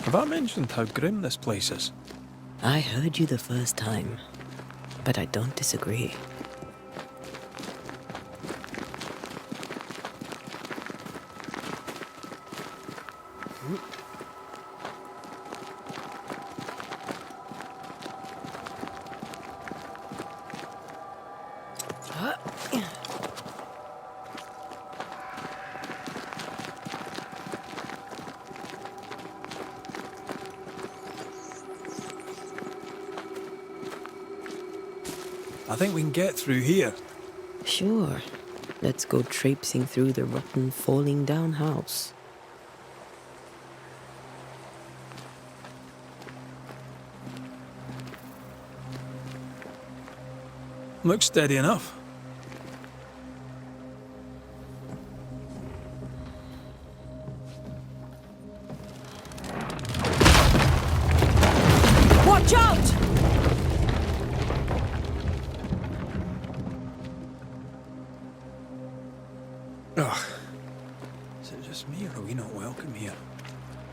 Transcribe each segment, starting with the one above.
Have I mentioned how grim this place is? I heard you the first time, but I don't disagree. I think we can get through here. Sure. Let's go traipsing through the rotten, falling down house. Looks steady enough. Watch out! Ugh. Is it just me, or are we not welcome here?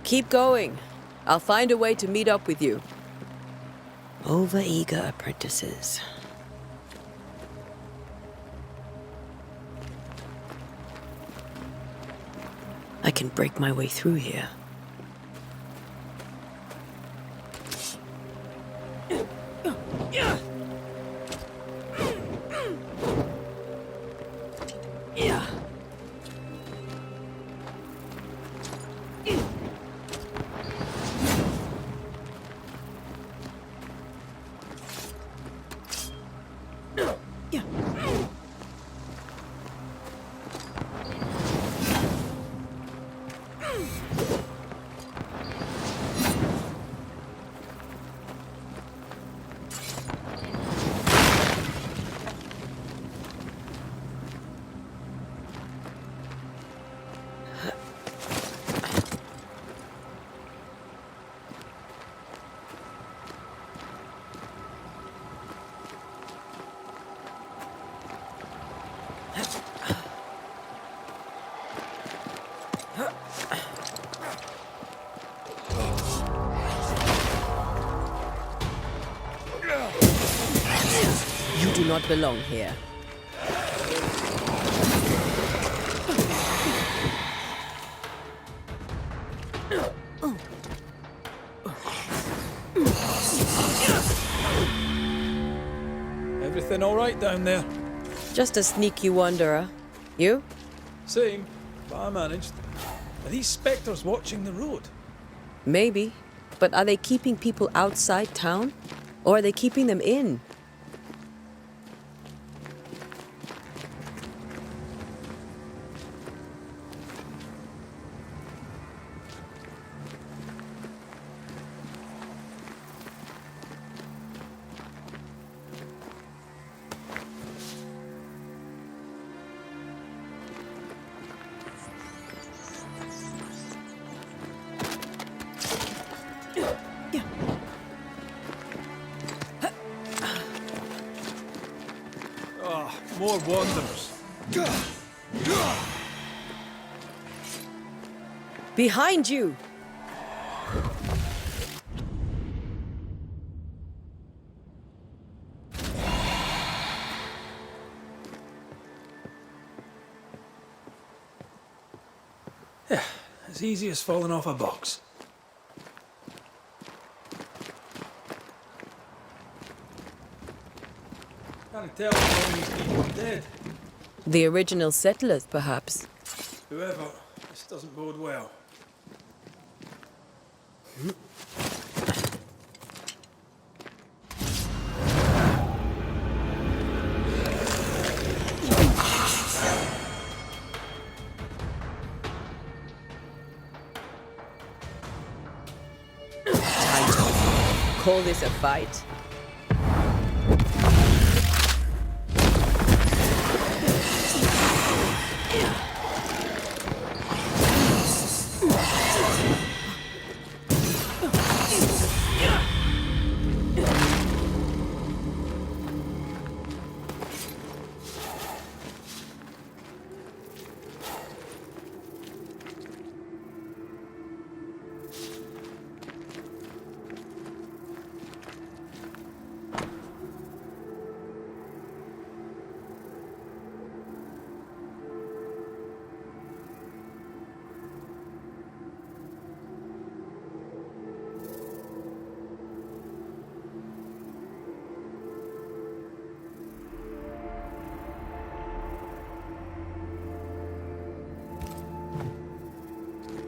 Keep going. I'll find a way to meet up with you. Over-eager apprentices. I can break my way through here. You do not belong here. Everything all right down there? Just a sneaky wanderer. You? Same, but I managed. Are these spectres watching the road? Maybe. But are they keeping people outside town? Or are they keeping them in? More wanderers. Behind you! Yeah, as easy as falling off a box. Can't tell how many people are dead. The original settlers, perhaps. Whoever, this doesn't bode well. Call this a fight?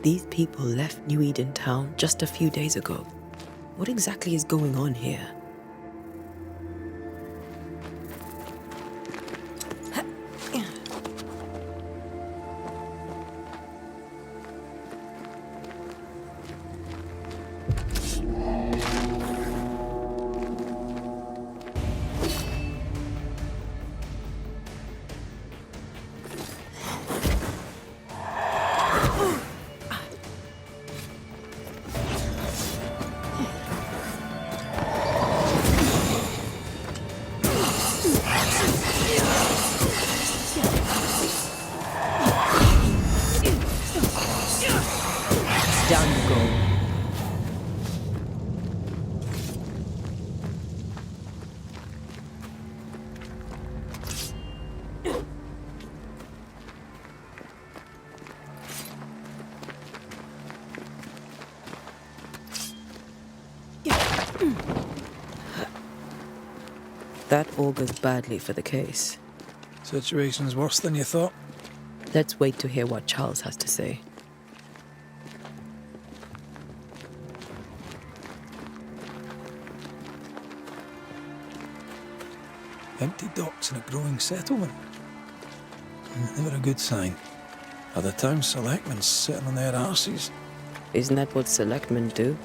These people left New Eden Town just a few days ago. What exactly is going on here? Down you go. That augurs badly for the case. Situation's worse than you thought. Let's wait to hear what Charles has to say. Empty docks in a growing settlement. Never a good sign. Are the town selectmen sitting on their arses? Isn't that what selectmen do?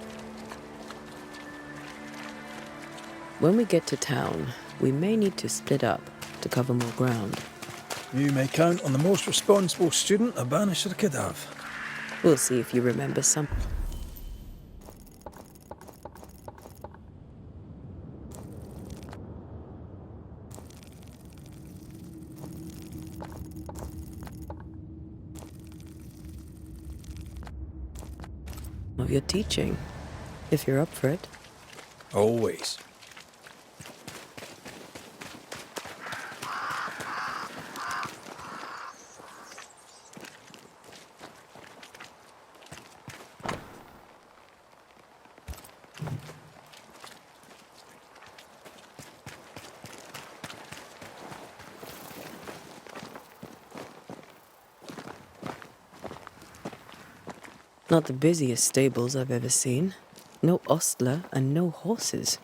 When we get to town, we may need to split up to cover more ground. You may count on the most responsible student a Banisher could have. We'll see if you remember some. Of your teaching, if you're up for it. Always. Not the busiest stables I've ever seen. No ostler and no horses.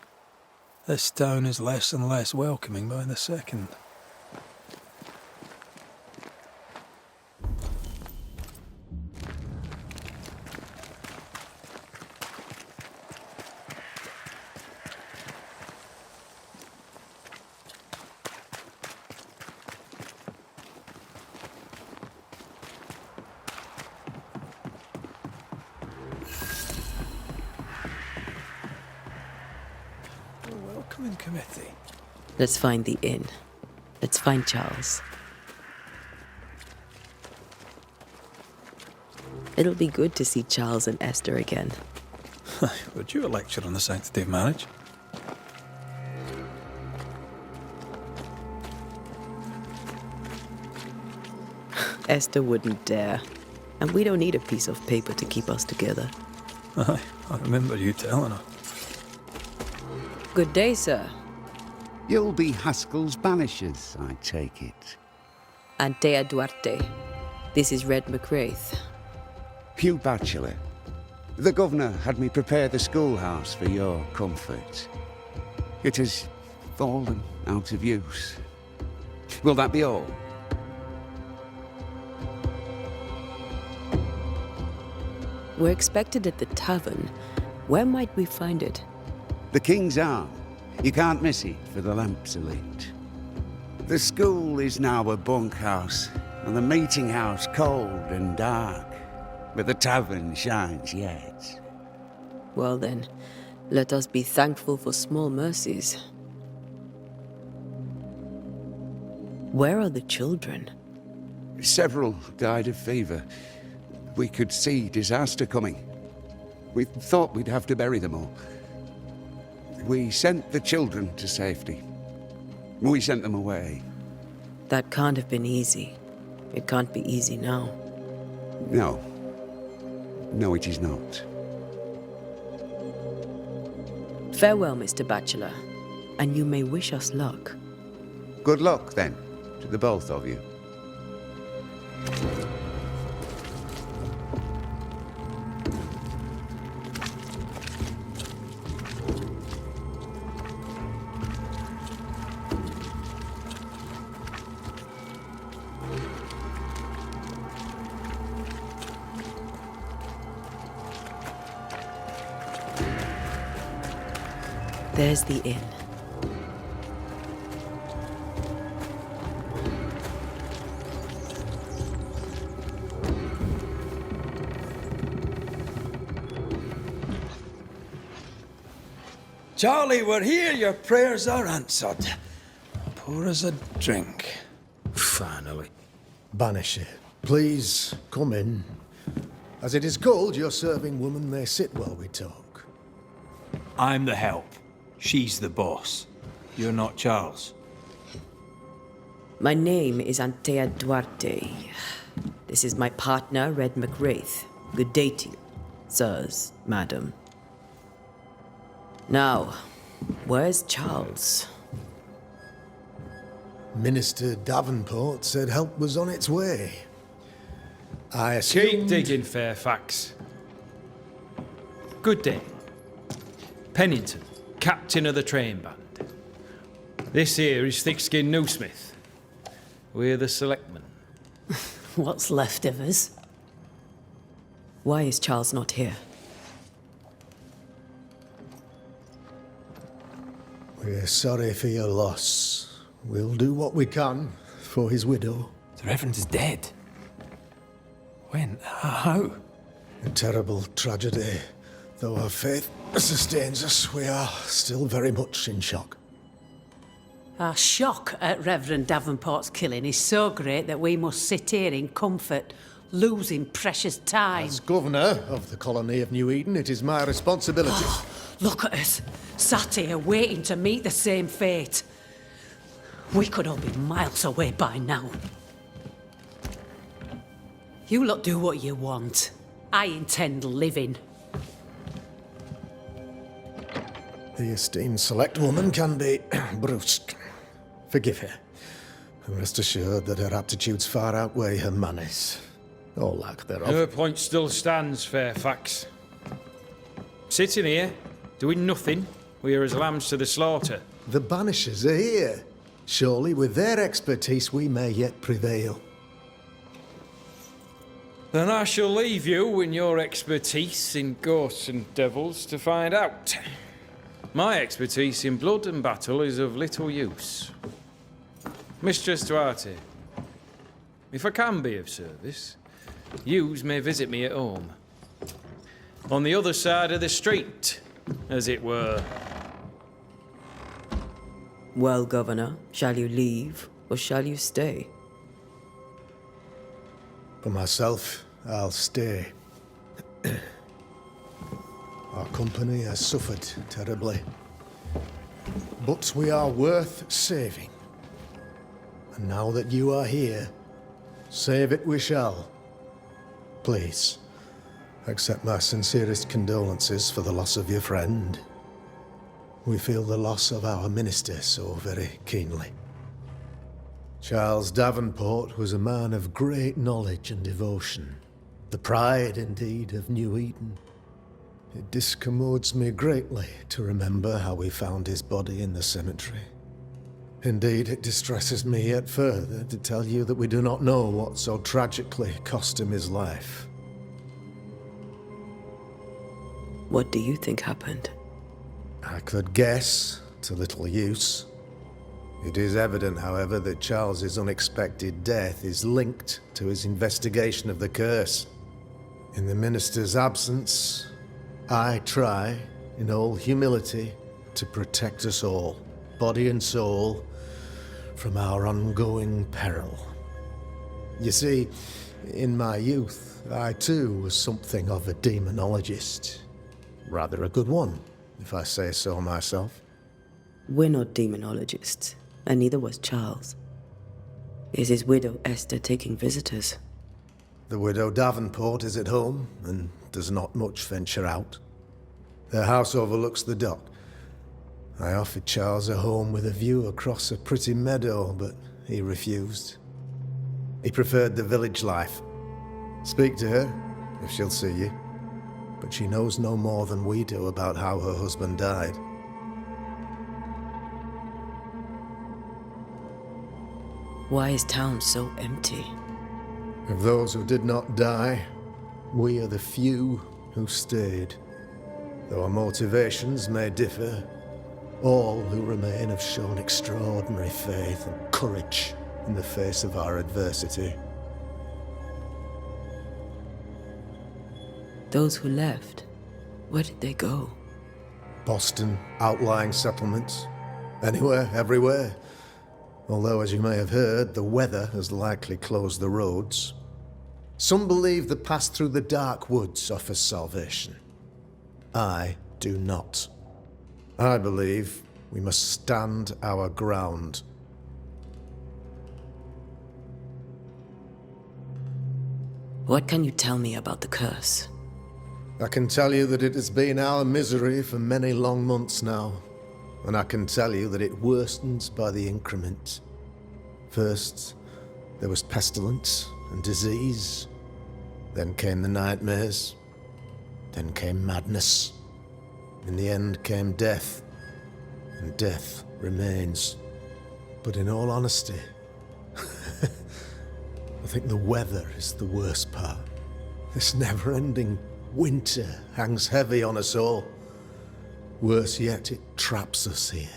This town is less and less welcoming by the second. Welcoming committee. Let's find the inn. Let's find Charles. It'll be good to see Charles and Esther again. Would you a lecture on the sanctity of marriage? Esther wouldn't dare. And we don't need a piece of paper to keep us together. Aye, I remember you telling her. Good day, sir. You'll be Haskell's Banishers, I take it. Antea Duarte. This is Red McWraith. Hugh Batchelor. The governor had me prepare the schoolhouse for your comfort. It has fallen out of use. Will that be all? We're expected at the tavern. Where might we find it? The King's Arm. You can't miss it, for the lamps are lit. The school is now a bunkhouse, and the meeting house cold and dark. But the tavern shines yet. Well then, let us be thankful for small mercies. Where are the children? Several died of fever. We could see disaster coming. We thought we'd have to bury them all. We sent the children to safety. We sent them away. That can't have been easy. It can't be easy now. No. No, it is not. Farewell, Mr. Batchelor, and you may wish us luck. Good luck, then, to the both of you. There's the inn. Charlie, we're here. Your prayers are answered. Pour us a drink. Finally. Banisher, please come in. As it is called, your serving woman may sit while we talk. I'm the help. She's the boss. You're not Charles. My name is Antea Duarte. This is my partner, Red McWraith. Good day to you, sirs, madam. Now, where's Charles? Minister Davenport said help was on its way. I Keep assumed... digging, Fairfax. Good day. Pennington, captain of the train band. This here is Thick-Skinned Newsmith. We're the selectmen. What's left of us? Why is Charles not here? We're sorry for your loss. We'll do what we can for his widow. The Reverend is dead. When? How? A terrible tragedy. Though our faith sustains us, we are still very much in shock. Our shock at Reverend Davenport's killing is so great that we must sit here in comfort, losing precious time. As governor of the colony of New Eden, it is my responsibility. Look at us, sat here waiting to meet the same fate. We could all be miles away by now. You lot do what you want. I intend living. The esteemed select woman can be brusque. Forgive her. And rest assured that her aptitudes far outweigh her manners. Or lack thereof. Her point still stands, Fairfax. Sitting here, doing nothing, we're as lambs to the slaughter. The Banishers are here. Surely with their expertise we may yet prevail. Then I shall leave you in your expertise in ghosts and devils to find out. My expertise in blood and battle is of little use. Mistress Duarte, if I can be of service, yous may visit me at home. On the other side of the street, as it were. Well, Governor, shall you leave or shall you stay? For myself, I'll stay. Our company has suffered terribly. But we are worth saving. And now that you are here, save it we shall. Please, accept my sincerest condolences for the loss of your friend. We feel the loss of our minister so very keenly. Charles Davenport was a man of great knowledge and devotion. The pride, indeed, of New Eden. It discommodes me greatly to remember how we found his body in the cemetery. Indeed, it distresses me yet further to tell you that we do not know what so tragically cost him his life. What do you think happened? I could guess, to little use. It is evident, however, that Charles's unexpected death is linked to his investigation of the curse. In the minister's absence, I try, in all humility, to protect us all, body and soul, from our ongoing peril. You see, in my youth, I too was something of a demonologist. Rather a good one, if I say so myself. We're not demonologists, and neither was Charles. Is his widow Esther taking visitors? The widow Davenport is at home, and does not much venture out. Their house overlooks the dock. I offered Charles a home with a view across a pretty meadow, but he refused. He preferred the village life. Speak to her, if she'll see you. But she knows no more than we do about how her husband died. Why is town so empty? Of those who did not die, we are the few who stayed. Though our motivations may differ, All who remain have shown extraordinary faith and courage in the face of our adversity. Those who left, where did they go? Boston, outlying settlements. Anywhere, everywhere. Although, as you may have heard, the weather has likely closed the roads. Some believe the path through the dark woods offers salvation. I do not. I believe we must stand our ground. What can you tell me about the curse? I can tell you that it has been our misery for many long months now, and I can tell you that it worsens by the increment. First, there was pestilence and disease. Then came the nightmares. Then came madness. In the end came death, and death remains. But in all honesty, I think the weather is the worst part. This never-ending winter hangs heavy on us all. Worse yet, it traps us here.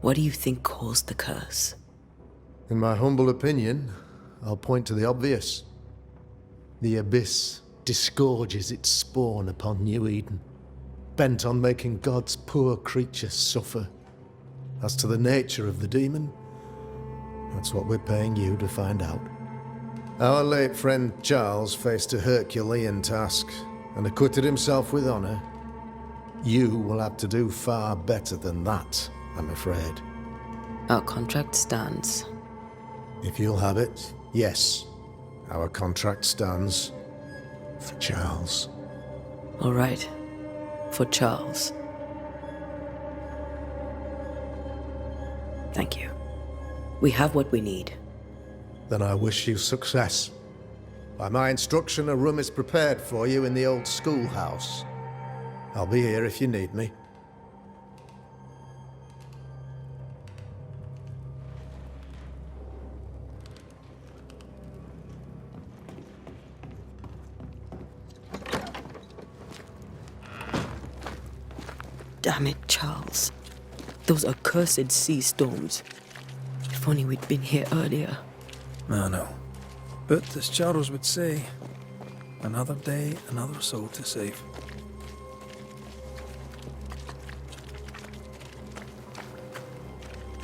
What do you think caused the curse? In my humble opinion, I'll point to the obvious. The Abyss disgorges its spawn upon New Eden, bent on making God's poor creatures suffer. As to the nature of the demon, that's what we're paying you to find out. Our late friend Charles faced a Herculean task and acquitted himself with honor. You will have to do far better than that, I'm afraid. Our contract stands. If you'll have it, yes. Our contract stands for Charles. All right. For Charles. Thank you. We have what we need. Then I wish you success. By my instruction, a room is prepared for you in the old schoolhouse. I'll be here if you need me. Damn it, Charles. Those accursed sea storms. If only we'd been here earlier. I know. But as Charles would say, another day, another soul to save.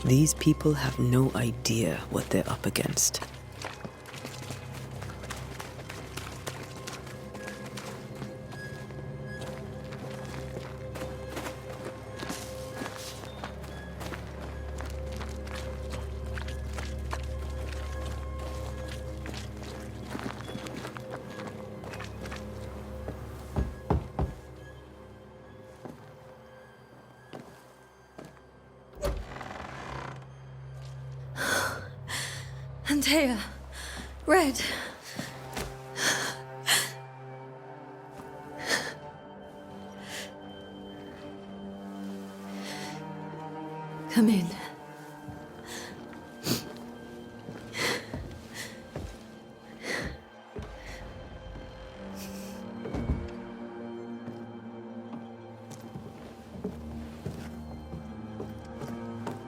These people have no idea what they're up against. Antea, Red. Come in.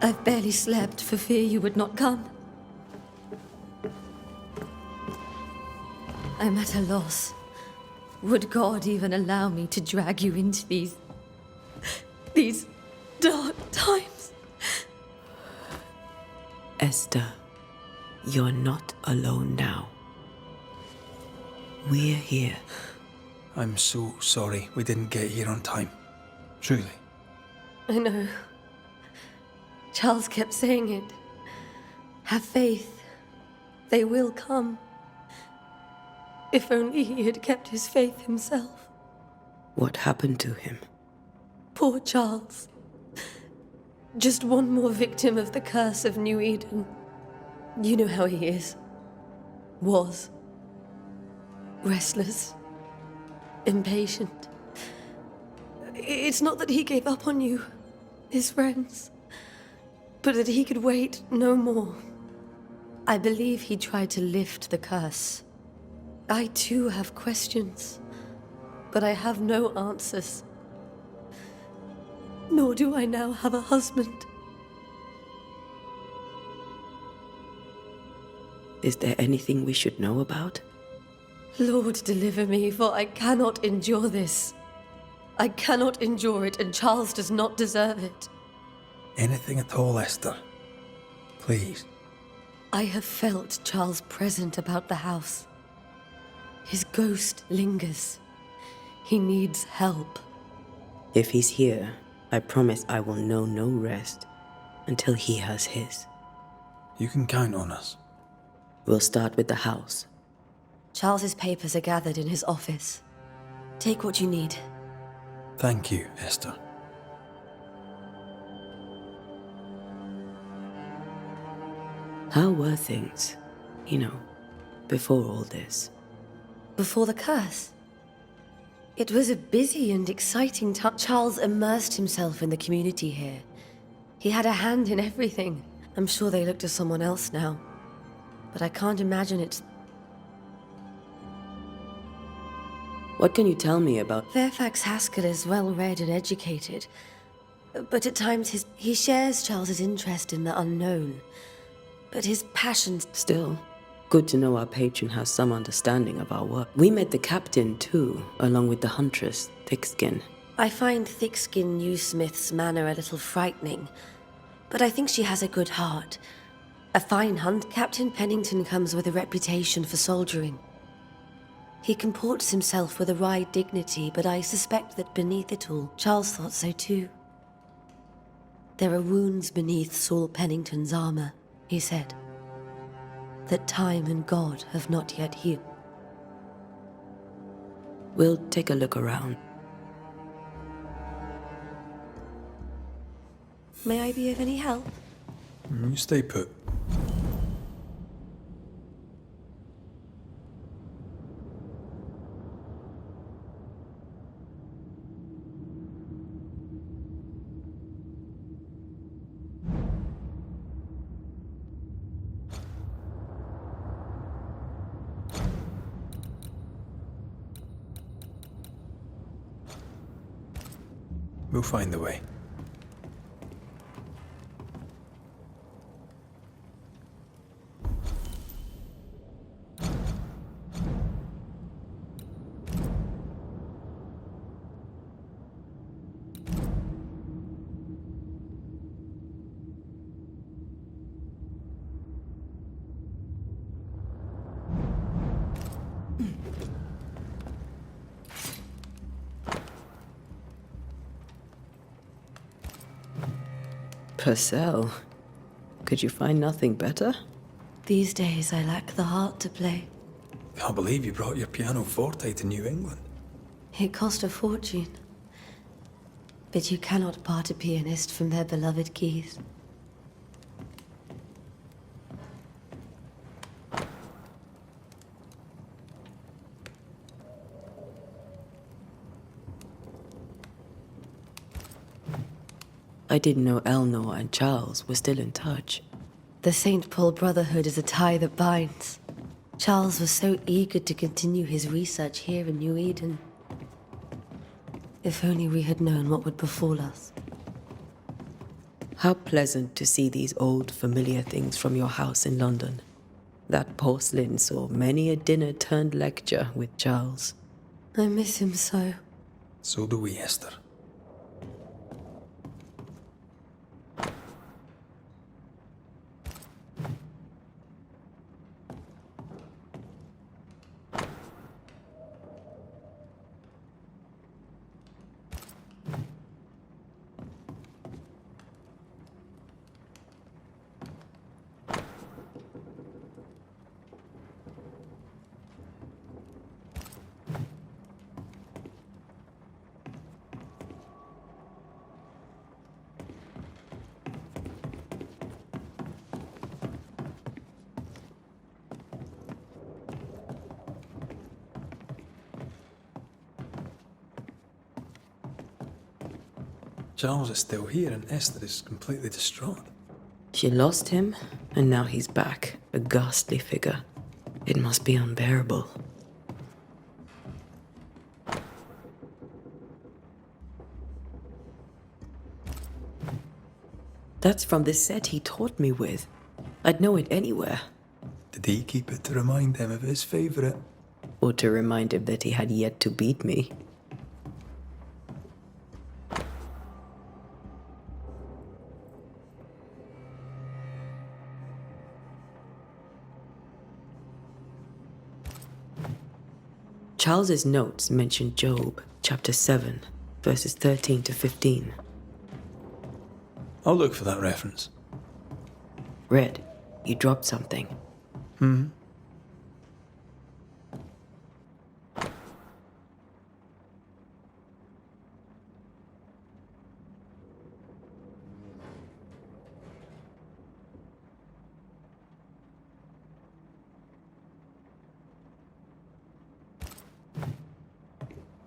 I've barely slept for fear you would not come. I'm at a loss. Would God even allow me to drag you into these dark times? Esther, you're not alone now. We're here. I'm so sorry we didn't get here on time. Truly. I know. Charles kept saying it. Have faith. They will come. If only he had kept his faith himself. What happened to him? Poor Charles. Just one more victim of the curse of New Eden. You know how he is. Was. Restless. Impatient. It's not that he gave up on you, his friends, but that he could wait no more. I believe he tried to lift the curse. I too have questions, but I have no answers. Nor do I now have a husband. Is there anything we should know about? Lord, deliver me, for I cannot endure this. I cannot endure it, and Charles does not deserve it. Anything at all, Esther. Please. I have felt Charles present about the house. His ghost lingers. He needs help. If he's here, I promise I will know no rest until he has his. You can count on us. We'll start with the house. Charles's papers are gathered in his office. Take what you need. Thank you, Esther. How were things, before all this? Before the curse. It was a busy and exciting time. Charles immersed himself in the community here. He had a hand in everything. I'm sure they look to someone else now. But I can't imagine it's... What can you tell me about... Fairfax Haskell is well-read and educated. But at times he shares Charles's interest in the unknown. But his passions... Still, good to know our patron has some understanding of our work. We met the captain, too, along with the huntress, Thickskin. I find Thickskin Newsmith's manner a little frightening. But I think she has a good heart. A fine hunt. Captain Pennington comes with a reputation for soldiering. He comports himself with a wry dignity, but I suspect that beneath it all, Charles thought so too. There are wounds beneath Saul Pennington's armor, he said, that time and God have not yet healed. We'll take a look around. May I be of any help? You stay put. We'll find the way. Purcell, could you find nothing better? These days I lack the heart to play. Can't believe you brought your pianoforte to New England. It cost a fortune. But you cannot part a pianist from their beloved keys. I didn't know Eleanor and Charles were still in touch. The St. Paul Brotherhood is a tie that binds. Charles was so eager to continue his research here in New Eden. If only we had known what would befall us. How pleasant to see these old, familiar things from your house in London. That porcelain saw many a dinner-turned-lecture with Charles. I miss him so. So do we, Esther. Charles is still here and Esther is completely distraught. She lost him, and now he's back, a ghastly figure. It must be unbearable. That's from the set he taught me with. I'd know it anywhere. Did he keep it to remind him of his favourite? Or to remind him that he had yet to beat me. Charles's notes mention Job, chapter 7, verses 13 to 15. I'll look for that reference. Red, you dropped something.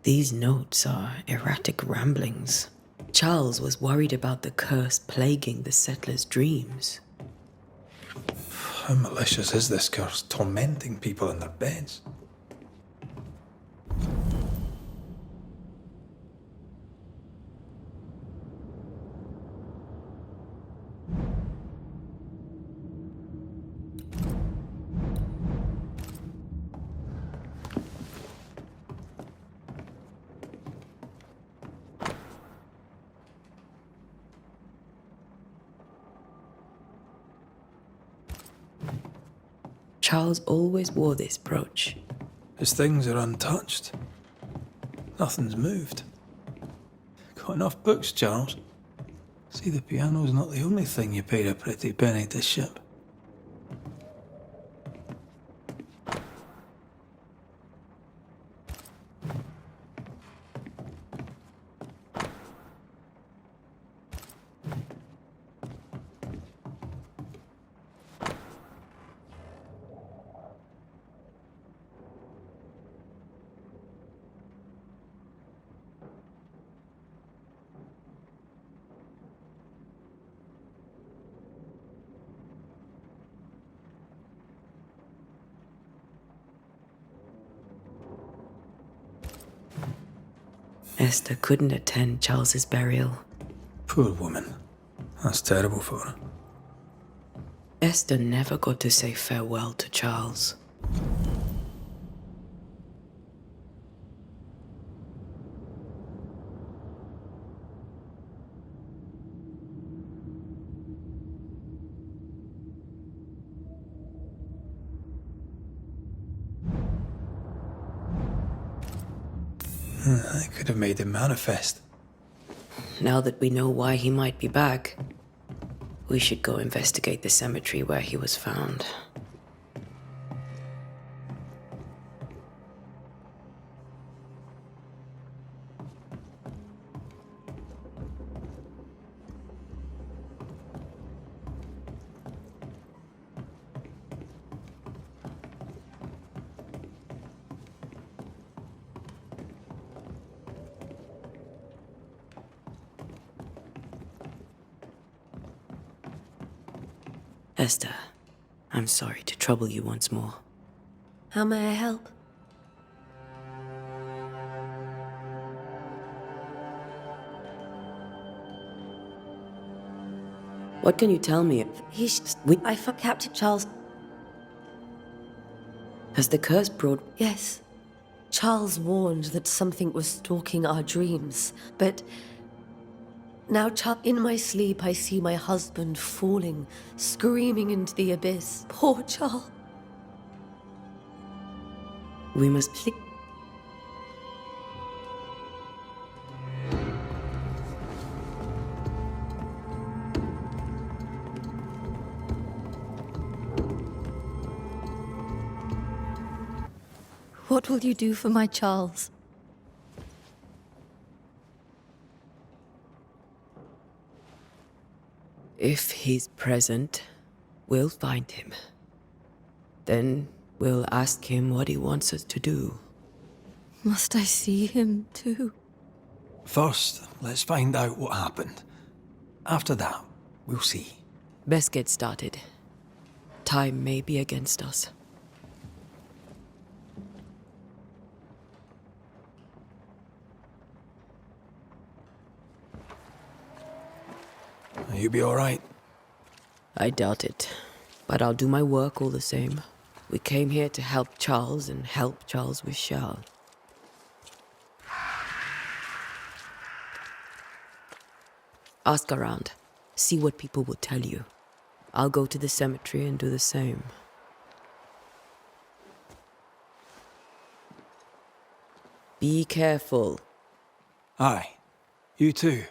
These notes are erratic ramblings. Charles was worried about the curse plaguing the settlers' dreams. How malicious is this curse, tormenting people in their beds? Charles always wore this brooch. His things are untouched. Nothing's moved. Got enough books, Charles? See, the piano's not the only thing you paid a pretty penny to ship. Esther couldn't attend Charles's burial. Poor woman. That's terrible for her. Esther never got to say farewell to Charles. I could have made him manifest. Now that we know why he might be back, we should go investigate the cemetery where he was found. Esther, I'm sorry to trouble you once more. How may I help? What can you tell me? I found Captain Charles. Has the curse brought... Yes. Charles warned that something was stalking our dreams, but now, in my sleep, I see my husband falling, screaming into the abyss. Poor Charles. We must... What will you do for my Charles? If he's present, we'll find him. Then we'll ask him what he wants us to do. Must I see him too? First, let's find out what happened. After that, we'll see. Best get started. Time may be against us. You'll be all right. I doubt it. But I'll do my work all the same. We came here to help Charles, and help Charles we shall. Ask around. See what people will tell you. I'll go to the cemetery and do the same. Be careful. Aye. You too.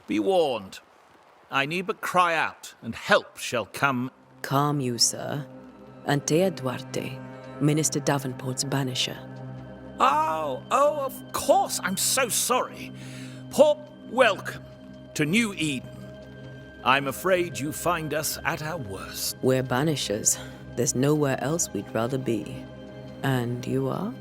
Be warned. I need but cry out, and help shall come. Calm you, sir. Antea Duarte, Minister Davenport's banisher. Oh, of course. I'm so sorry. Port, welcome to New Eden. I'm afraid you find us at our worst. We're banishers. There's nowhere else we'd rather be. And you are?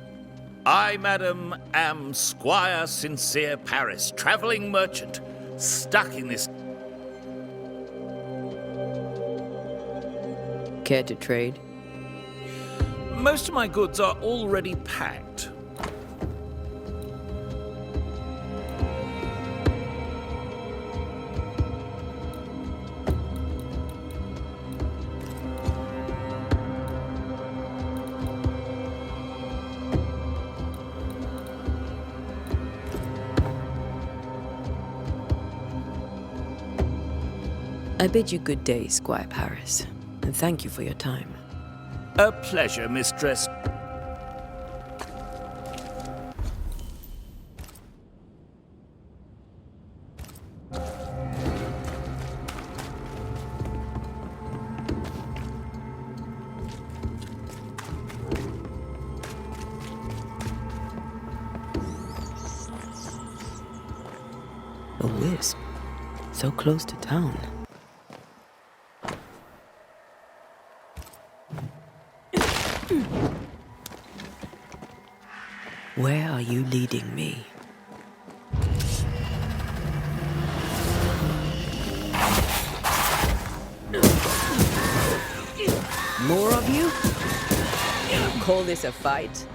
I, madam, am Squire Sincere Paris, travelling merchant, stuck in this. Care to trade? Most of my goods are already packed. I bid you good day, Squire Paris, and thank you for your time. A pleasure, mistress. A wisp, so close to town. Where are you leading me? More of you? Call this a fight?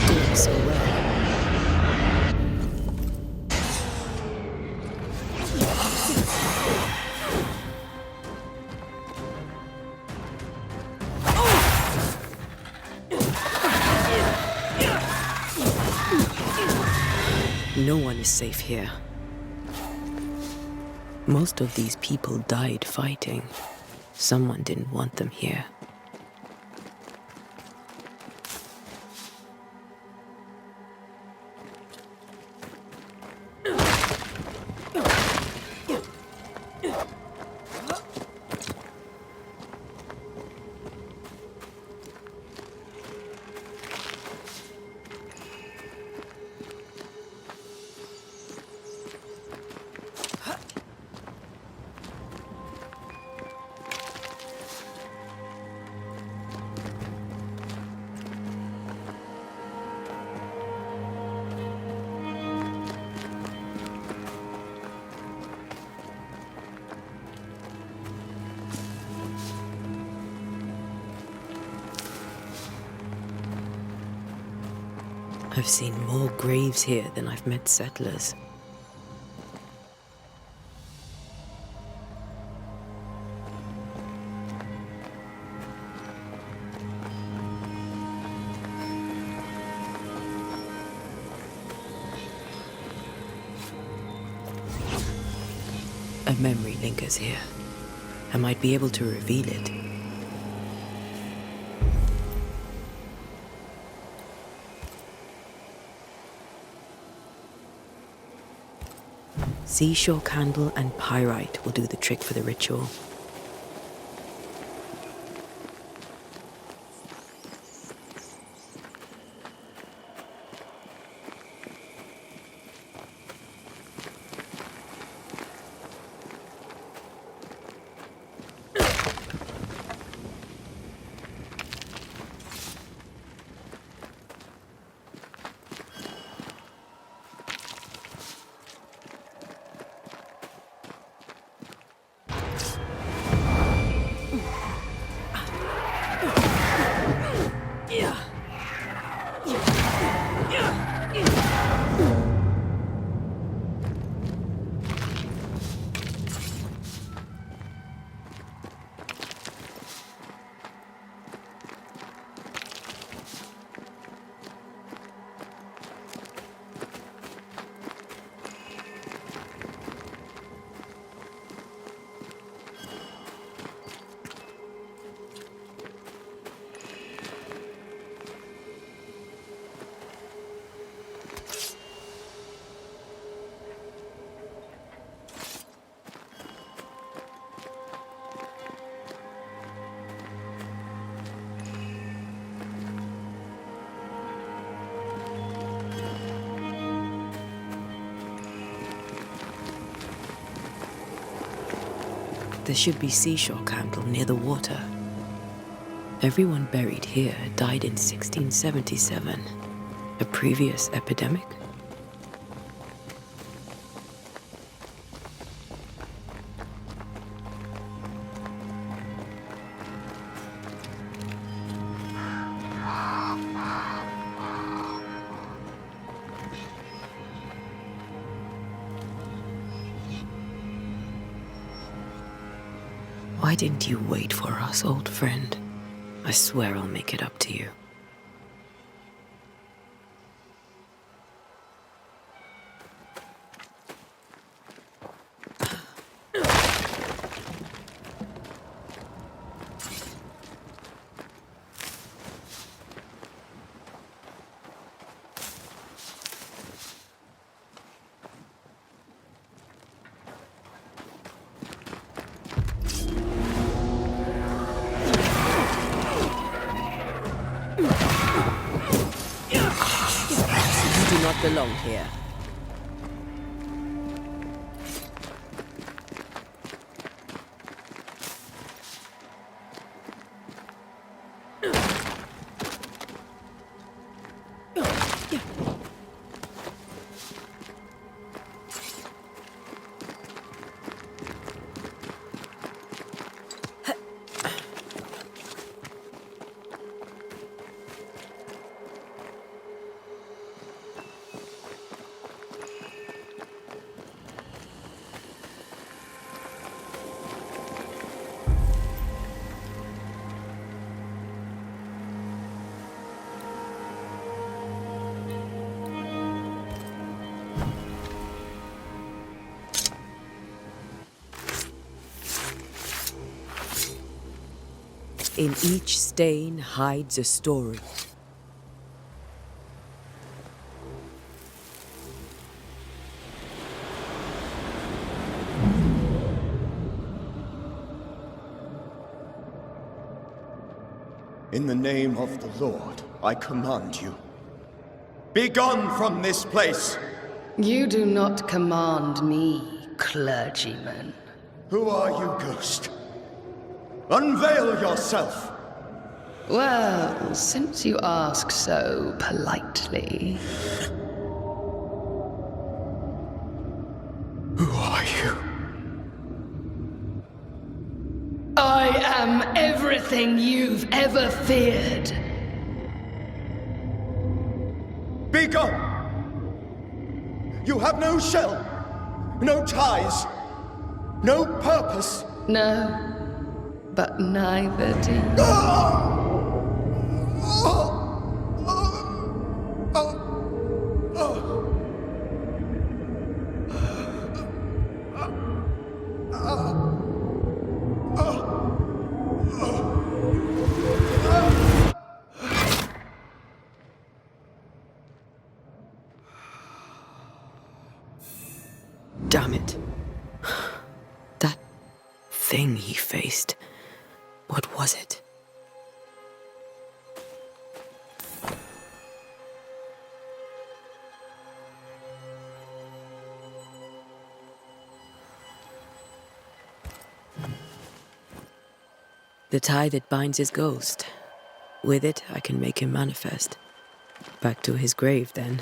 Doing so well. No one is safe here. Most of these people died fighting. Someone didn't want them here. I've seen more graves here than I've met settlers. A memory lingers here. I might be able to reveal it. Seashore candle and pyrite will do the trick for the ritual. There should be seashore candle near the water. Everyone buried here died in 1677. A previous epidemic? Why didn't you wait for us, old friend? I swear I'll make it up to you. You do not belong here. In each stain hides a story. In the name of the Lord, I command you. Be gone from this place! You do not command me, clergyman. Who are you, ghost? Unveil yourself! Well, since you ask so politely... Who are you? I am everything you've ever feared. Be gone! You have no shell, no ties, no purpose. No, but neither do you. he faced. What was it? The tie that binds his ghost. With it, I can make him manifest. Back to his grave, then.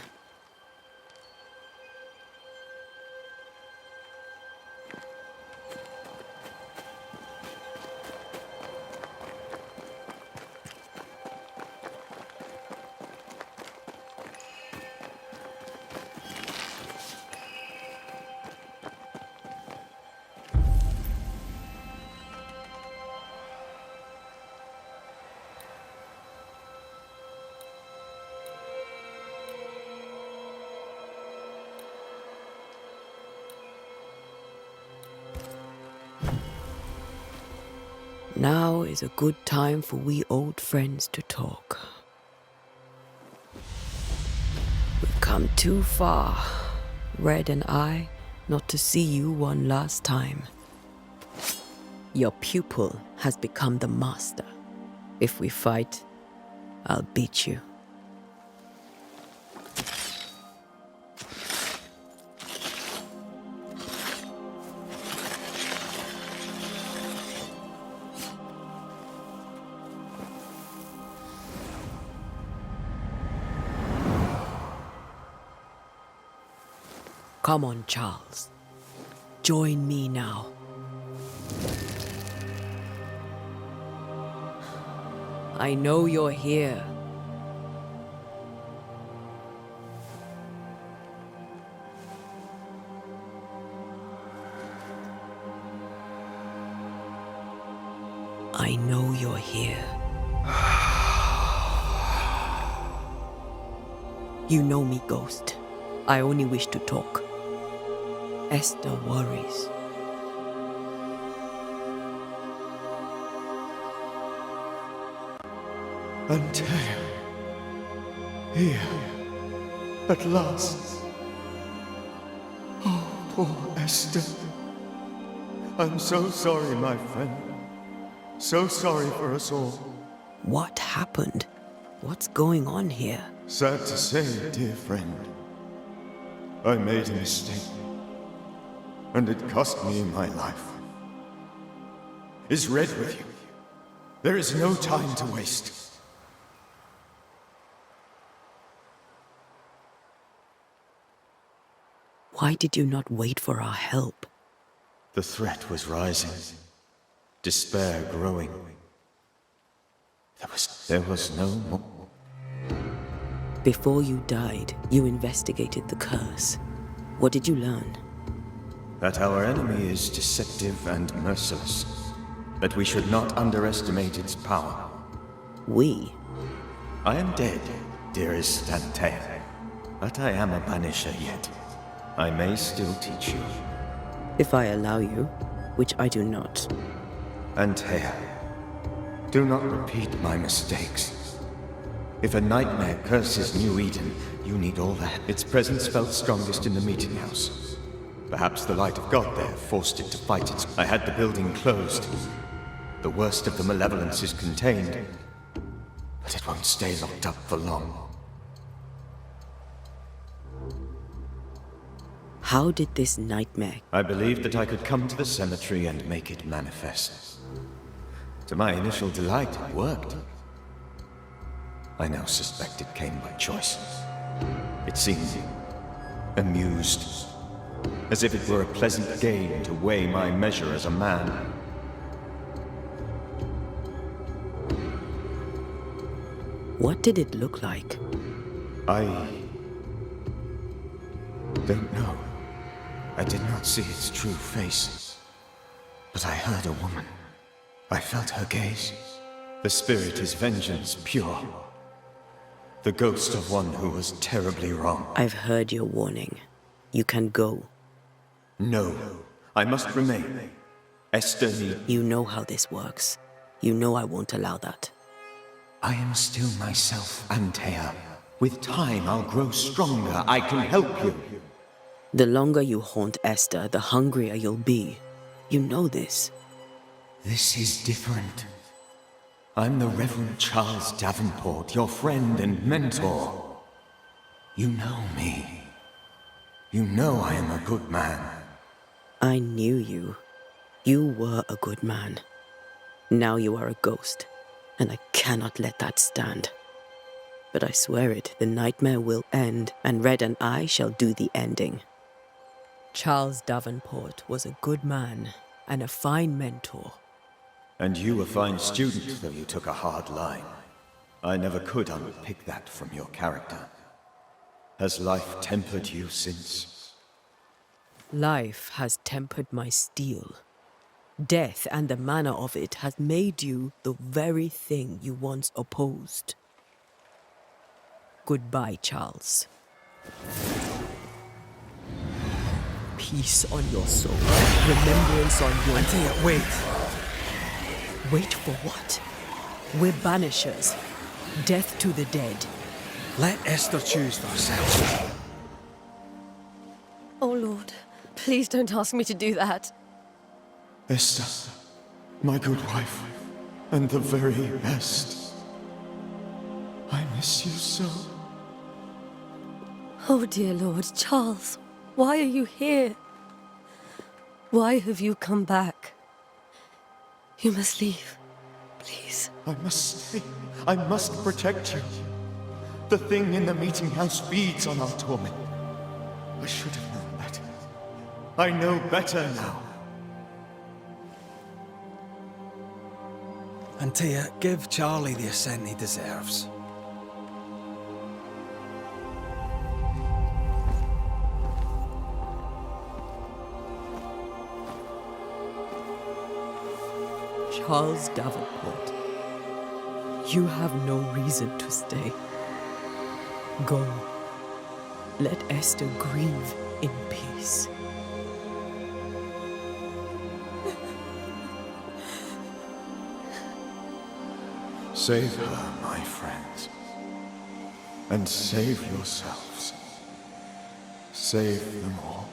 Now is a good time for we old friends to talk. We've come too far, Red and I, not to see you one last time. Your pupil has become the master. If we fight, I'll beat you. Come on, Charles. Join me now. I know you're here. I know you're here. You know me, Ghost. I only wish to talk. Esther worries. Antea, here, at last. Oh, poor Esther. I'm so sorry, my friend. So sorry for us all. What happened? What's going on here? Sad to say, dear friend, I made a mistake, and it cost me my life. Is Red with you? There is no time to waste. Why did you not wait for our help? The threat was rising, despair growing. There was no more. Before you died, you investigated the curse. What did you learn? That our enemy is deceptive and merciless. That we should not underestimate its power. We? I am dead, dearest Antea. But I am a Banisher yet. I may still teach you. If I allow you, which I do not. Antea, do not repeat my mistakes. If a nightmare curses New Eden, you need all that. Its presence felt strongest in the meeting house. Perhaps the light of God there forced it to fight its... I had the building closed. The worst of the malevolence is contained, but it won't stay locked up for long. How did this nightmare... I believed that I could come to the cemetery and make it manifest. To my initial delight, it worked. I now suspect it came by choice. It seemed amused, as if it were a pleasant game to weigh my measure as a man. What did it look like? I don't know. I did not see its true face, but I heard a woman. I felt her gaze. The spirit is vengeance pure. The ghost of one who was terribly wrong. I've heard your warning. You can go. No, I must remain. Esther need... You know how this works. You know I won't allow that. I am still myself, Antea. With time, I'll grow stronger. I can help you. The longer you haunt Esther, the hungrier you'll be. You know this. This is different. I'm the Reverend Charles Davenport, your friend and mentor. You know me. You know I am a good man. I knew you. You were a good man. Now you are a ghost, and I cannot let that stand. But I swear it, the nightmare will end, and Red and I shall do the ending. Charles Davenport was a good man and a fine mentor. And you a fine student, though you took a hard line. I never could unpick that from your character. Has life tempered you since? Life has tempered my steel. Death and the manner of it has made you the very thing you once opposed. Goodbye, Charles. Peace on your soul. Remembrance on your... Antea, wait. Wait for what? We're Banishers. Death to the dead. Let Esther choose for herself. Oh, Lord, please don't ask me to do that. Esther, my good wife, and the very best. I miss you so. Oh, dear Lord, Charles, why are you here? Why have you come back? You must leave, please. I must stay. I must protect you. The thing in the meeting house feeds on our torment. I should have known better. I know better now. Antea, give Charlie the ascent he deserves. Charles Davenport, you have no reason to stay. Go. Let Esther grieve in peace. Save her, my friends. And save yourselves. Save them all.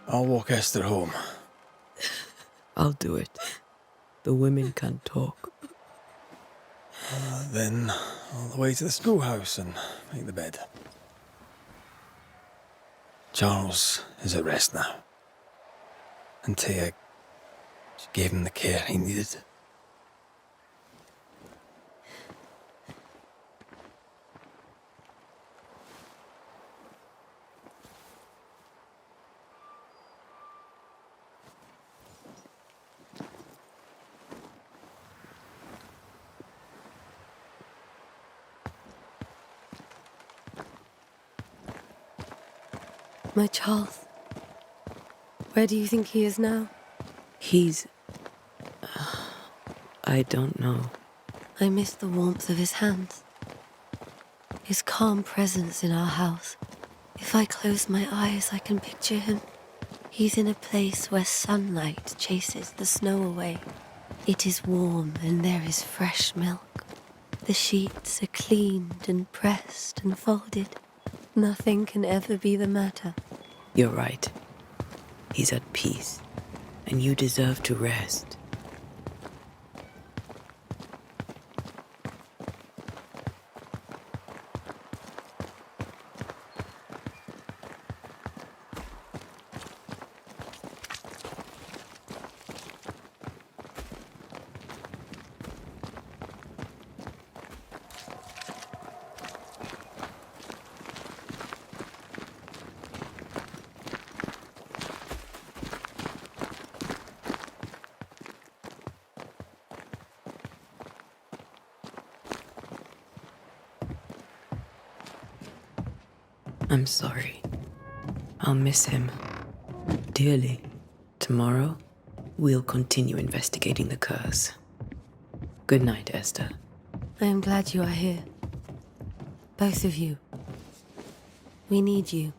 I'll walk Esther home. I'll do it. The women can talk. Then all the way to the schoolhouse and make the bed. Charles is at rest now. Antea, she gave him the care he needed. My Charles, where do you think he is now? He's... I don't know. I miss the warmth of his hands, his calm presence in our house. If I close my eyes, I can picture him. He's in a place where sunlight chases the snow away. It is warm and there is fresh milk. The sheets are cleaned and pressed and folded. Nothing can ever be the matter. You're right. He's at peace, and you deserve to rest. I'm sorry. I'll miss him dearly. Tomorrow, we'll continue investigating the curse. Good night, Esther. I am glad you are here. Both of you. We need you.